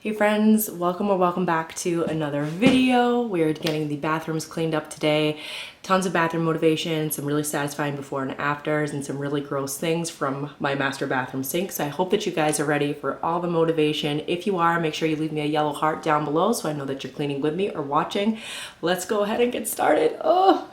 Hey friends, welcome or welcome back to another video. We're getting the bathrooms cleaned up today. Tons of bathroom motivation, some really satisfying before and afters, and some really gross things from my master bathroom sink. So I hope that you guys are ready for all the motivation. If you are, make sure you leave me a yellow heart down below so I know that you're cleaning with me or watching. Let's go ahead and get started. Oh!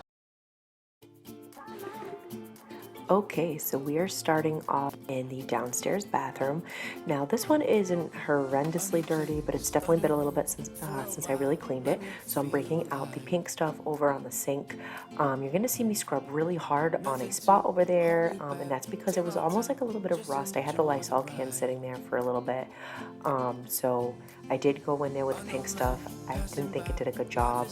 Okay, so we are starting off in the downstairs bathroom. Now this one isn't horrendously dirty, but it's definitely been a little bit since I really cleaned it. So I'm breaking out the pink stuff over on the sink. You're gonna see me scrub really hard on a spot over there, and that's because it was almost like a little bit of rust. I had the Lysol can sitting there for a little bit, so I did go in there with the pink stuff. I didn't think it did a good job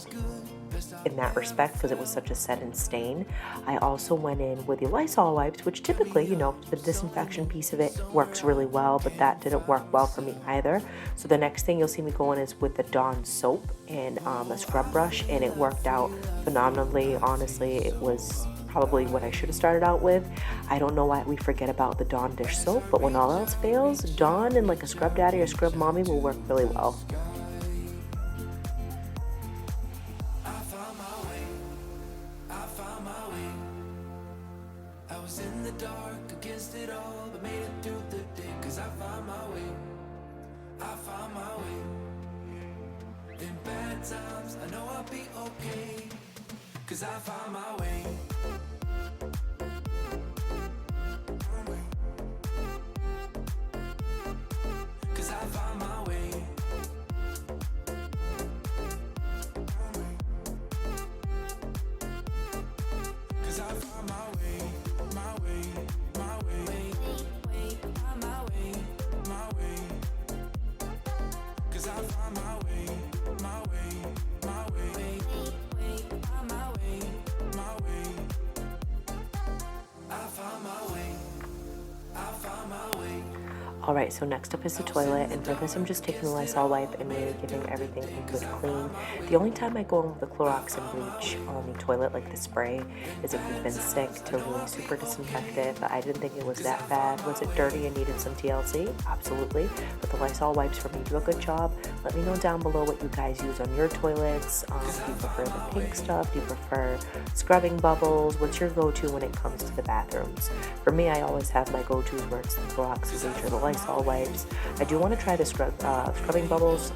in that respect because it was such a set and stain. I also went in with the Lysol wipes, which typically, you know, the disinfection piece of it works really well, but that didn't work well for me either. So the next thing you'll see me going is with the Dawn soap and a scrub brush, and it worked out phenomenally. Honestly, it was probably what I should have started out with. I don't know why we forget about the Dawn dish soap, but when all else fails, Dawn and like a scrub daddy or scrub mommy will work really well. In the dark against it all, but made it through the day, cause I found my way. I found my way. In bad times, I know I'll be okay, cause I found my way. Cause I found my way. Cause I found my way. Alright, so next up is the toilet, and for this I'm just taking the Lysol wipe and really giving everything a good clean. The only time I go in with the Clorox and bleach on the toilet, like the spray, is if you've been sick to really super disinfect it, but I didn't think it was that bad. Was it dirty and needed some TLC? Absolutely. But the Lysol wipes for me do a good job. Let me know down below what you guys use on your toilets. Do you prefer the pink stuff? Do you prefer scrubbing bubbles? What's your go-to when it comes to the bathrooms? For me, I always have my go-tos where it's the Clorox and bleach or the Lysol wipes. I do want to try the scrubbing bubbles,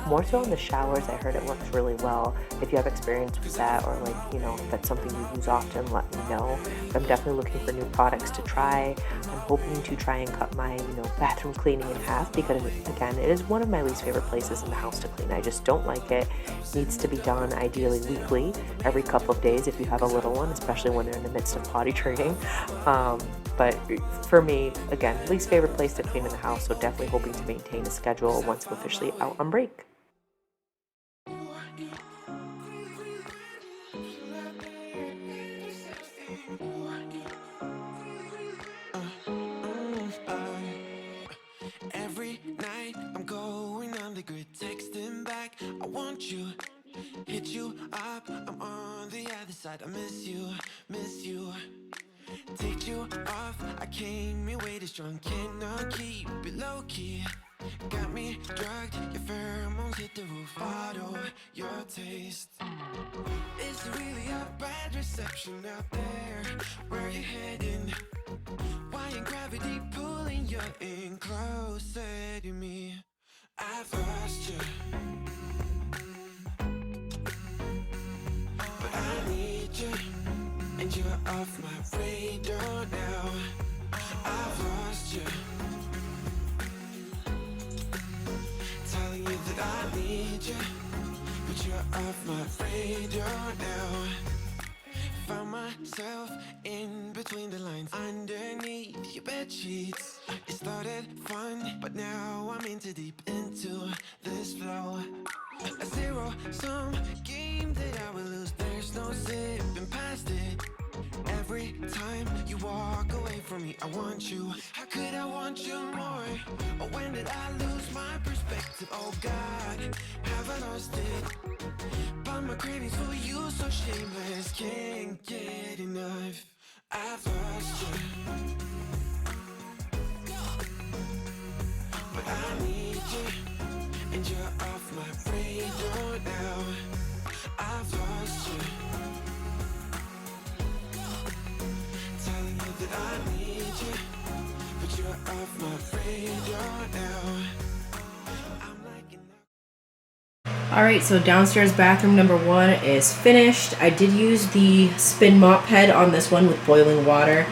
more so in the showers. I heard it works really well. If you have experience with that, or like, you know, if that's something you use often, let me know. But I'm definitely looking for new products to try. I'm hoping to try and cut my, you know, bathroom cleaning in half, because again, it is one of my least favorite places in the house to clean. I just don't like it. It needs to be done ideally weekly, every couple of days if you have a little one, especially when they're in the midst of potty training. But for me, again, least favorite place to clean in the house, so definitely hoping to maintain a schedule once I'm officially out on break. Every night I'm going on the grid, texting back, I want you, hit you up, I'm on the other side, I miss you, take you off, I came here way too strong, cannot keep it low key, got me drugged, your pheromones hit the roof, auto, your taste, it's really a bad reception out there, where you heading, why ain't gravity pulling you in closer to me, I've lost you, but I need you, and you're off my radar now, I've lost you, telling you that I need you, but you're off my radar now, found myself in between the lines, underneath your bed sheets, it started fun, but now I'm in too deep into this flow, a zero-sum game that I will lose, there's no zipping past it, every time you walk away from me, I want you, how could I want you more, or when did I lose my perspective, oh God, have I lost it, but my cravings for you so shameless, can't get enough, I've lost you, but I need you, Alright, so downstairs bathroom number 1 is finished. I did use the spin mop head on this one with boiling water,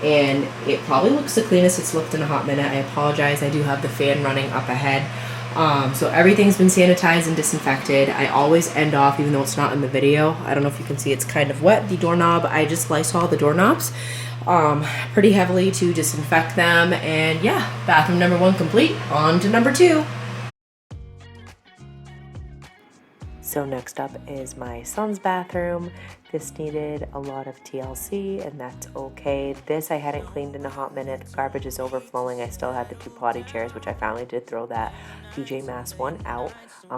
and it probably looks the cleanest it's looked in a hot minute. I apologize, I do have the fan running up ahead. So everything's been sanitized and disinfected. I always end off, even though it's not in the video. I don't know if you can see it's kind of wet. The doorknob, I just Lysol the doorknobs pretty heavily to disinfect them. And yeah, bathroom number 1 complete. On to number 2. So next up is my son's bathroom. This needed a lot of TLC, and that's okay. This I hadn't cleaned in a hot minute. The garbage is overflowing. I still had the 2 potty chairs, which I finally did throw that PJ Masks one out.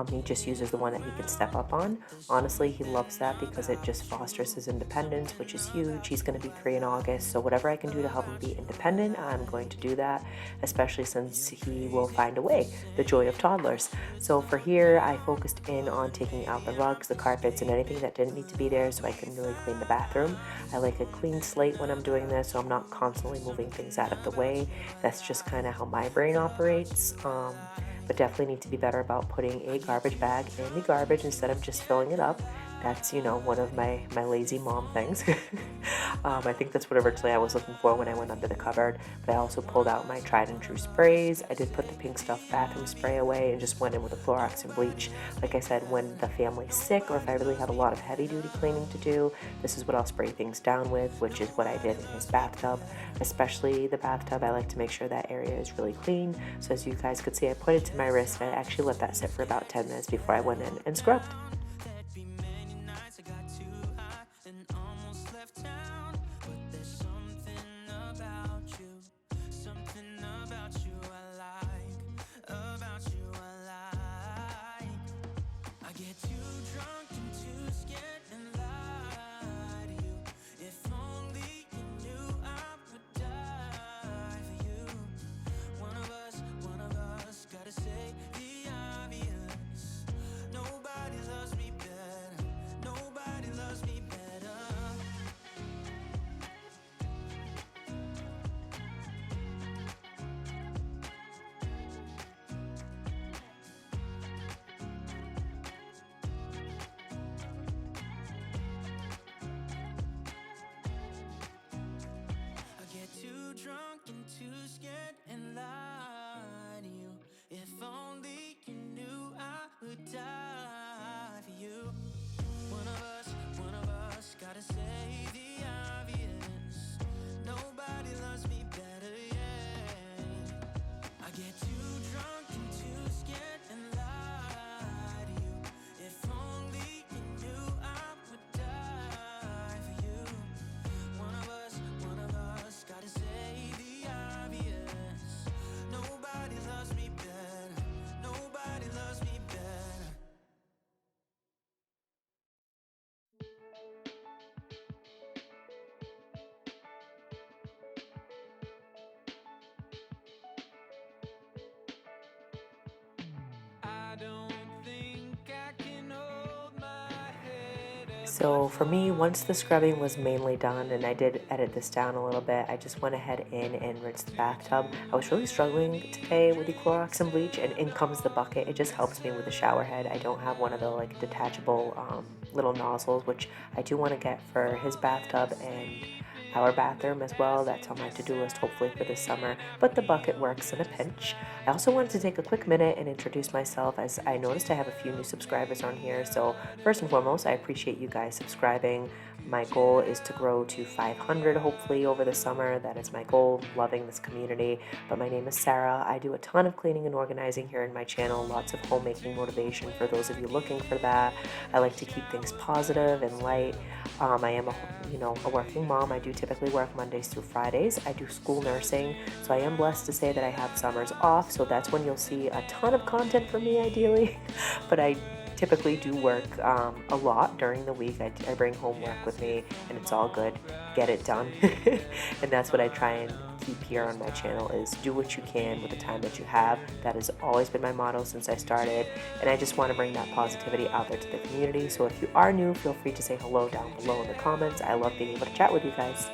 He just uses the one that he can step up on. Honestly, he loves that because it just fosters his independence, which is huge. He's going to be 3 in August, so whatever I can do to help him be independent, I'm going to do that, especially since he will find a way, the joy of toddlers. So for here, I focused in on taking out the rugs, the carpets, and anything that didn't need to be there so I can really clean the bathroom. I like a clean slate when I'm doing this, so I'm not constantly moving things out of the way. That's just kind of how my brain operates. But definitely need to be better about putting a garbage bag in the garbage instead of just filling it up. That's, you know, one of my lazy mom things. I think that's what originally I was looking for when I went under the cupboard. But I also pulled out my tried and true sprays. I did put the pink stuff bathroom spray away and just went in with a Clorox and bleach. Like I said, when the family's sick or if I really have a lot of heavy duty cleaning to do, this is what I'll spray things down with, which is what I did in his bathtub. Especially the bathtub, I like to make sure that area is really clean. So as you guys could see, I put it to my wrist. I actually let that sit for about 10 minutes before I went in and scrubbed. Drunk and too scared and lie to you. If only you knew I would die for you. One of us gotta say the obvious. Nobody loves me better, yeah. I get too drunk and too scared and lie to you. If only you knew I would die for you. One of us gotta say So for me, once the scrubbing was mainly done, and I did edit this down a little bit, I just went ahead in and rinsed the bathtub. I was really struggling today with the Clorox and bleach, and in comes the bucket. It just helps me with the shower head. I don't have one of the like detachable little nozzles, which I do want to get for his bathtub and our bathroom as well. That's on my to-do list hopefully for this summer, but the bucket works in a pinch. I also wanted to take a quick minute and introduce myself, as I noticed I have a few new subscribers on here. So first and foremost, I appreciate you guys subscribing. My goal is to grow to 500 hopefully over the summer. That is my goal. Loving this community. But my name is Sarah. I do a ton of cleaning and organizing here in my channel. Lots of homemaking motivation for those of you looking for that. I like to keep things positive and light. I am a working mom. I do typically work Mondays through Fridays. I do school nursing, so I am blessed to say that I have summers off, so that's when you'll see a ton of content from me ideally. But I typically do work a lot during the week. I bring homework with me and it's all good. Get it done. And that's what I try and keep here on my channel, is do what you can with the time that you have. That has always been my motto since I started, and I just want to bring that positivity out there to the community. So if you are new, feel free to say hello down below in the comments. I love being able to chat with you guys.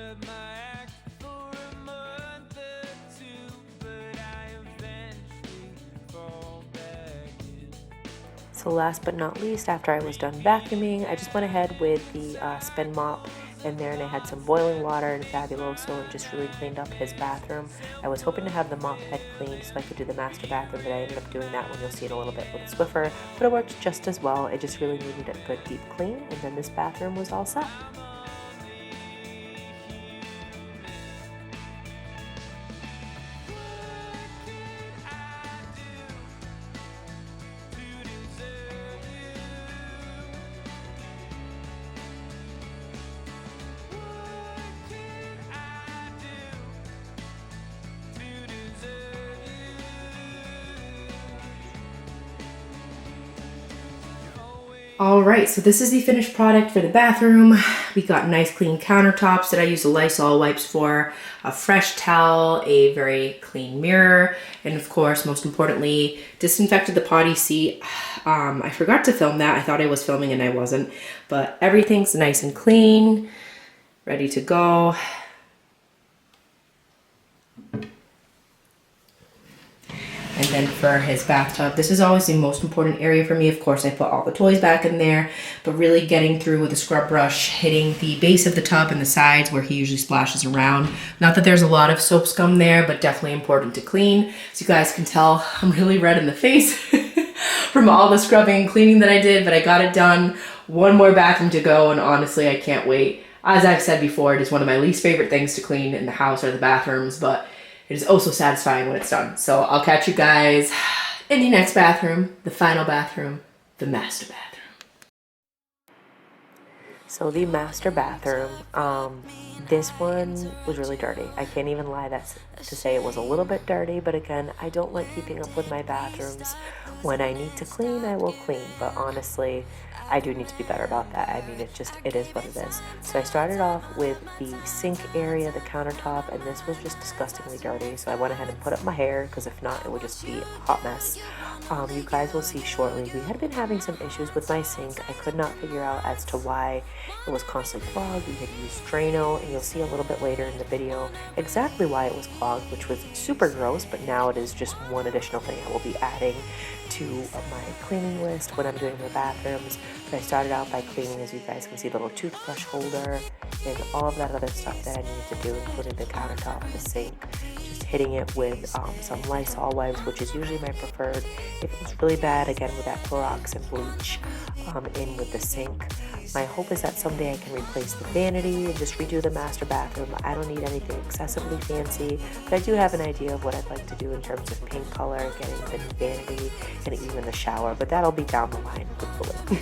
up my act for a month or two, but I eventually fall back in. So last but not least, after I was done vacuuming, I just went ahead with the spin mop in there, and I had some boiling water and Fabuloso and just really cleaned up his bathroom. I was hoping to have the mop head cleaned so I could do the master bathroom, but I ended up doing that one. You'll see in a little bit with a Swiffer, but it worked just as well. It just really needed a good deep clean, and then this bathroom was all set. Alright, so this is the finished product for the bathroom. We got nice clean countertops that I used the Lysol wipes for, a fresh towel, a very clean mirror, and of course, most importantly, disinfected the potty seat. I forgot to film that. I thought I was filming and I wasn't, but everything's nice and clean, ready to go. And then for his bathtub, this is always the most important area for me. Of course, I put all the toys back in there, but really getting through with a scrub brush, hitting the base of the tub and the sides where he usually splashes around. Not that there's a lot of soap scum there, but definitely important to clean. As you guys can tell, I'm really red in the face from all the scrubbing and cleaning that I did, but I got it done. One more bathroom to go, and honestly, I can't wait. As I've said before, it is one of my least favorite things to clean in the house or the bathrooms, but it is oh so satisfying when it's done. So I'll catch you guys in the next bathroom, the final bathroom, the master bathroom. So the master bathroom, this one was really dirty. I can't even lie to say it was a little bit dirty, but again, I don't like keeping up with my bathrooms. When I need to clean, I will clean, but honestly, I do need to be better about that. I mean, it is what it is. So I started off with the sink area, the countertop, and this was just disgustingly dirty. So I went ahead and put up my hair, because if not, it would just be a hot mess. You guys will see shortly. We had been having some issues with my sink. I could not figure out as to why it was constantly clogged. We had used Drano, and you'll see a little bit later in the video exactly why it was clogged, which was super gross, but now it is just one additional thing I will be adding to my cleaning list when I'm doing the bathrooms. But I started out by cleaning, as you guys can see, the little toothbrush holder and all of that other stuff that I needed to do, including the countertop, the sink, just hitting it with some Lysol wipes, which is usually my preferred. If it's really bad, again with that Clorox and bleach in with the sink. My hope is that someday I can replace the vanity and just redo the master bathroom. I don't need anything excessively fancy, but I do have an idea of what I'd like to do in terms of paint color, getting the new vanity, and even the shower, but that'll be down the line, hopefully.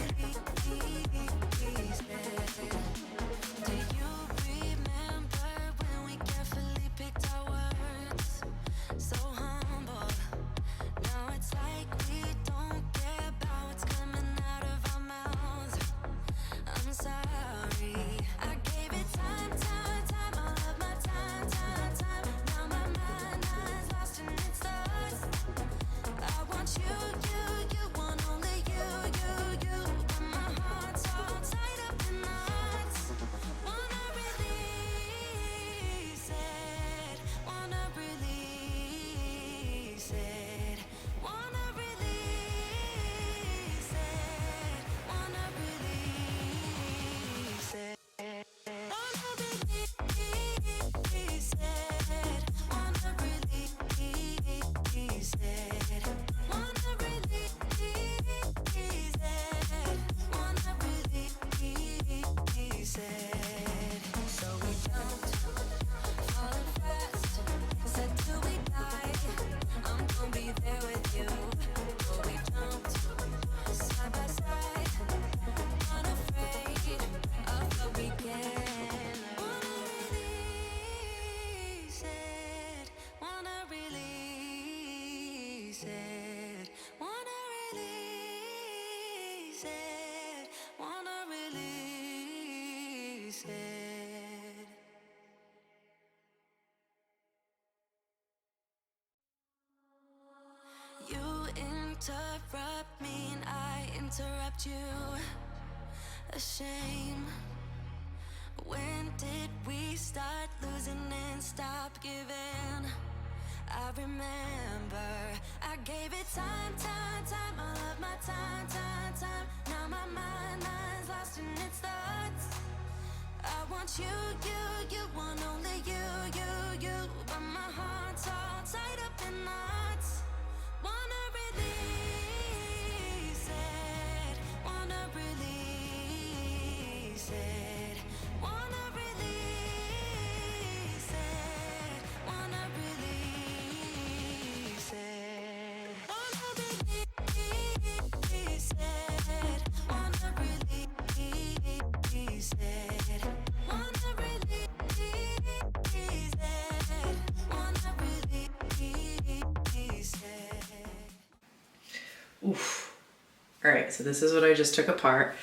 Interrupt me and I interrupt you. A shame. When did we start losing and stop giving? I remember I gave it time, all of my time. Now my mind's lost in its thoughts. I want you want only you. But my heart's all tied up in knots. Wanna release it, wanna release it, wanna release it, wanna release it, wanna release it, wanna release it, wanna release it, wanna release it. Oof. Alright, so this is what I just took apart.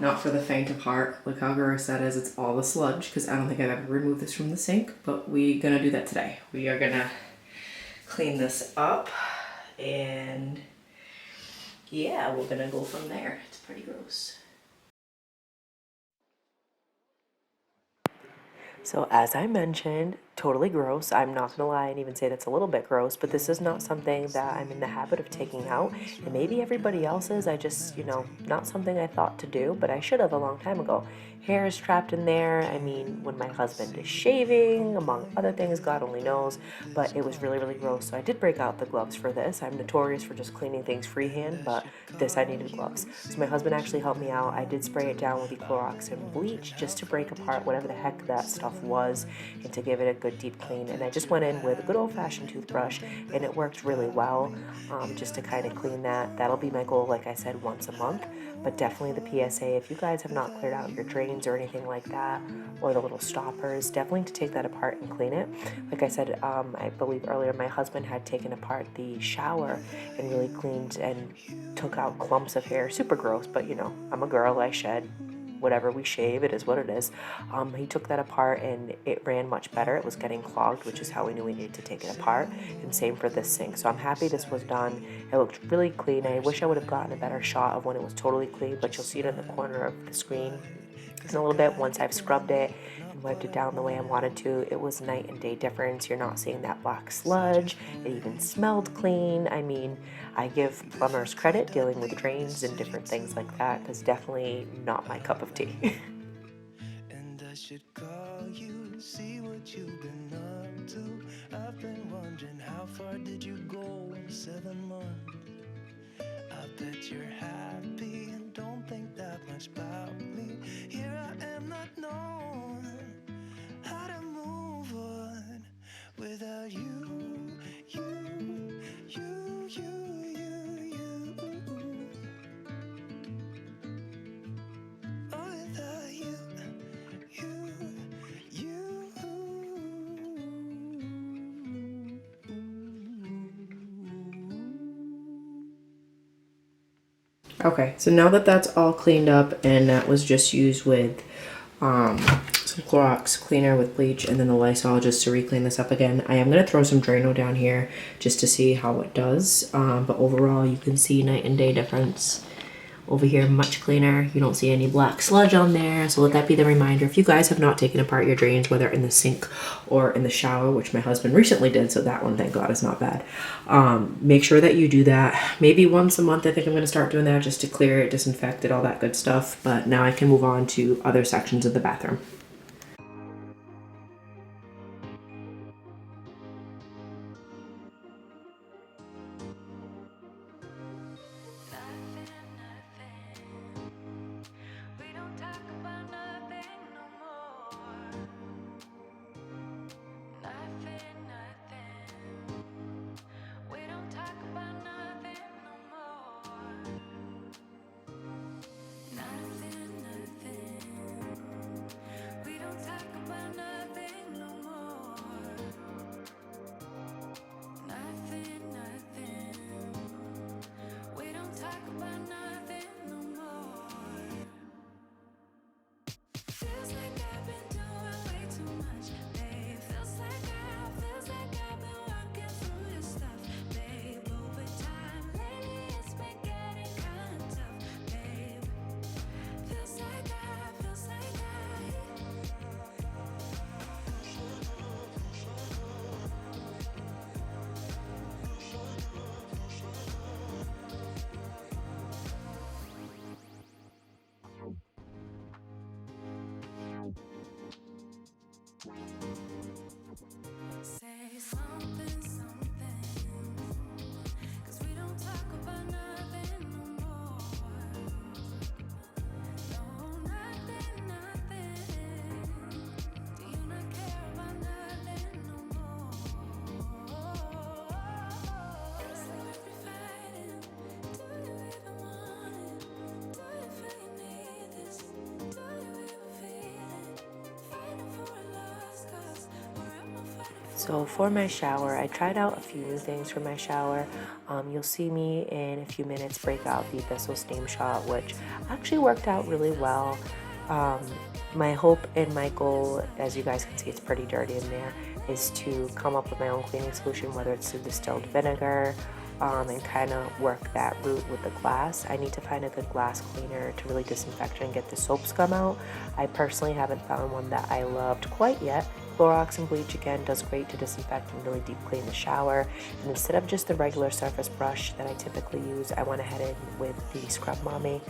Not for the faint of heart. Look how gross that is. It's all the sludge because I don't think I've ever removed this from the sink, but we're gonna do that today. We are gonna clean this up and yeah, we're gonna go from there. It's pretty gross. So as I mentioned, totally gross. I'm not gonna lie and even say that's a little bit gross, but this is not something that I'm in the habit of taking out. And maybe everybody else is. I just, not something I thought to do, but I should have a long time ago. Hair is trapped in there. I mean, when my husband is shaving, among other things, God only knows, but it was really, really gross. So I did break out the gloves for this. I'm notorious for just cleaning things freehand, but this I needed gloves. So my husband actually helped me out. I did spray it down with the Clorox and bleach just to break apart whatever the heck that stuff was and to give it a good deep clean. And I just went in with a good old-fashioned toothbrush and it worked really well, just to kind of clean that. That'll be my goal, like I said, once a month. But definitely the PSA, if you guys have not cleared out your drains or anything like that, or the little stoppers, definitely to take that apart and clean it. Like I said, I believe earlier, my husband had taken apart the shower and really cleaned and took out clumps of hair. Super gross, but I'm a girl, I shed. Whatever we shave, it is what it is. He took that apart and it ran much better. It was getting clogged, which is how we knew we needed to take it apart. And same for this sink. So I'm happy this was done. It looked really clean. I wish I would have gotten a better shot of when it was totally clean, but you'll see it in the corner of the screen in a little bit once I've scrubbed it and wiped it down the way I wanted to. It was night and day difference. You're not seeing that black sludge. It even smelled clean. I mean, I give plumbers credit dealing with drains and different things like that, because definitely not my cup of tea. And I should call you, see what you've been up to. I've been wondering, how far did you go in 7 months? I bet you're happy and don't think that much about me. Here I am not knowing how to move on without you, you, you, you, you, you. Oh, without you, you. Okay, so now that that's all cleaned up and that was just used with some Clorox cleaner with bleach and then the Lysol just to re-clean this up again, I am going to throw some Drano down here just to see how it does. But overall, you can see night and day difference. Over here, much cleaner. You don't see any black sludge on there. So let that be the reminder. If you guys have not taken apart your drains, whether in the sink or in the shower, which my husband recently did, so that one, thank God, is not bad. Make sure that you do that. Maybe once a month, I think I'm going to start doing that just to clear it, disinfect it, all that good stuff. But now I can move on to other sections of the bathroom. So for my shower, I tried out a few new things for my shower. You'll see me in a few minutes break out the Bissell Steam Shot, which actually worked out really well. My hope and my goal, as you guys can see, it's pretty dirty in there, is to come up with my own cleaning solution, whether it's the distilled vinegar, and kind of work that route with the glass. I need to find a good glass cleaner to really disinfect and get the soap scum out. I personally haven't found one that I loved quite yet. Clorox and bleach again does great to disinfect and really deep clean the shower. And instead of just the regular surface brush that I typically use, I went ahead in with the Scrub Mommy,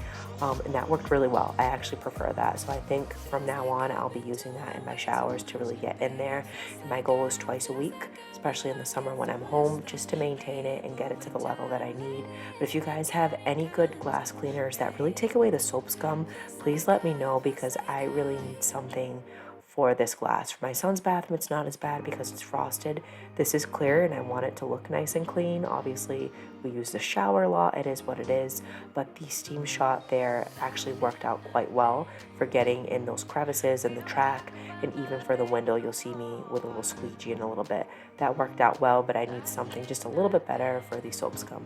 and that worked really well. I actually prefer that. So I think from now on I'll be using that in my showers to really get in there. And my goal is twice a week, especially in the summer when I'm home, just to maintain it and get it to the level that I need. But if you guys have any good glass cleaners that really take away the soap scum, please let me know, because I really need something for this glass. For my son's bathroom, it's not as bad because it's frosted. This is clear and I want it to look nice and clean. Obviously, we use the shower a lot. It is what it is. But the Steam Shot there actually worked out quite well for getting in those crevices in the track, and even for the window, you'll see me with a little squeegee in a little bit. That worked out well, but I need something just a little bit better for the soap scum.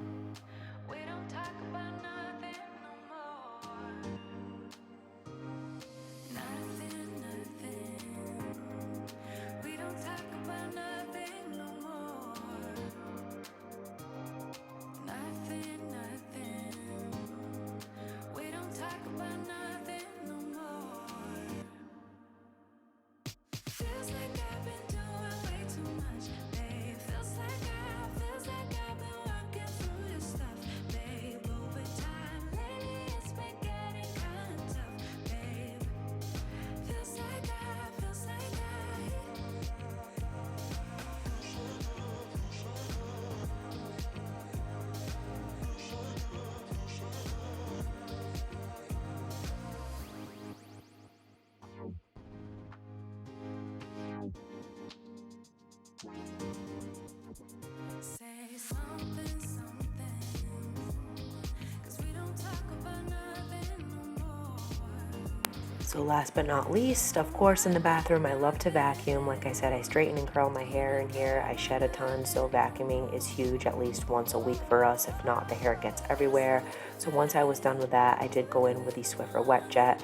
So last but not least, of course, in the bathroom, I love to vacuum. Like I said, I straighten and curl my hair in here. I shed a ton, so vacuuming is huge, at least once a week for us. If not, the hair gets everywhere. So once I was done with that, I did go in with the Swiffer Wet Jet.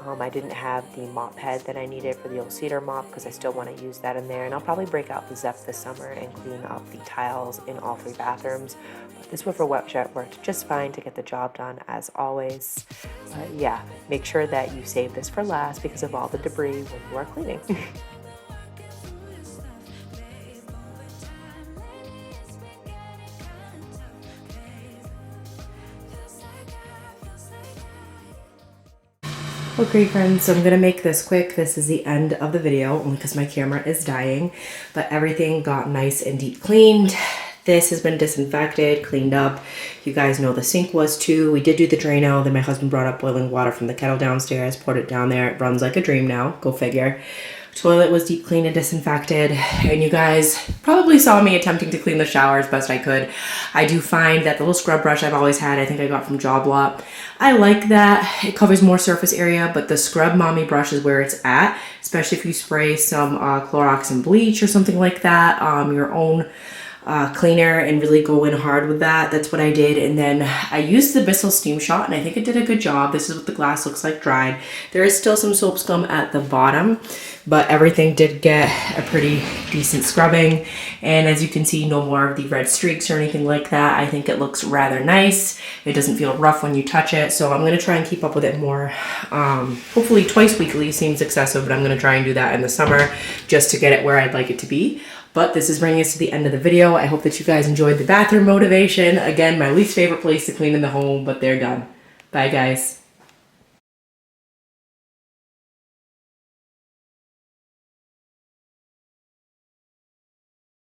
I didn't have the mop head that I needed for the old cedar mop because I still want to use that in there. And I'll probably break out the Zep this summer and clean up the tiles in all 3 bathrooms. But this Swiffer Wet Jet worked just fine to get the job done, as always. But yeah, make sure that you save this for last because of all the debris when you are cleaning. Okay friends, so I'm gonna make this quick. This is the end of the video, only because my camera is dying, but everything got nice and deep cleaned. This has been disinfected, cleaned up. You guys know the sink was too. We did do the Drano, then my husband brought up boiling water from the kettle downstairs, poured it down there. It runs like a dream now, go figure. Toilet was deep cleaned and disinfected, and you guys probably saw me attempting to clean the shower as best I could. I do find that the little scrub brush I've always had, I think I got from Job Lot, I like that. It covers more surface area, but the Scrub Mommy brush is where it's at, especially if you spray some Clorox and bleach or something like that, your own cleaner, and really go in hard with that. That's what I did. And then I used the Bissell Steam Shot, and I think it did a good job. This is what the glass looks like dried. There is still some soap scum at the bottom, but everything did get a pretty decent scrubbing. And as you can see, no more of the red streaks or anything like that. I think it looks rather nice. It doesn't feel rough when you touch it. So I'm going to try and keep up with it more. Hopefully twice weekly seems excessive, but I'm going to try and do that in the summer just to get it where I'd like it to be. But this is bringing us to the end of the video. I hope that you guys enjoyed the bathroom motivation. Again, my least favorite place to clean in the home, but they're done. Bye guys.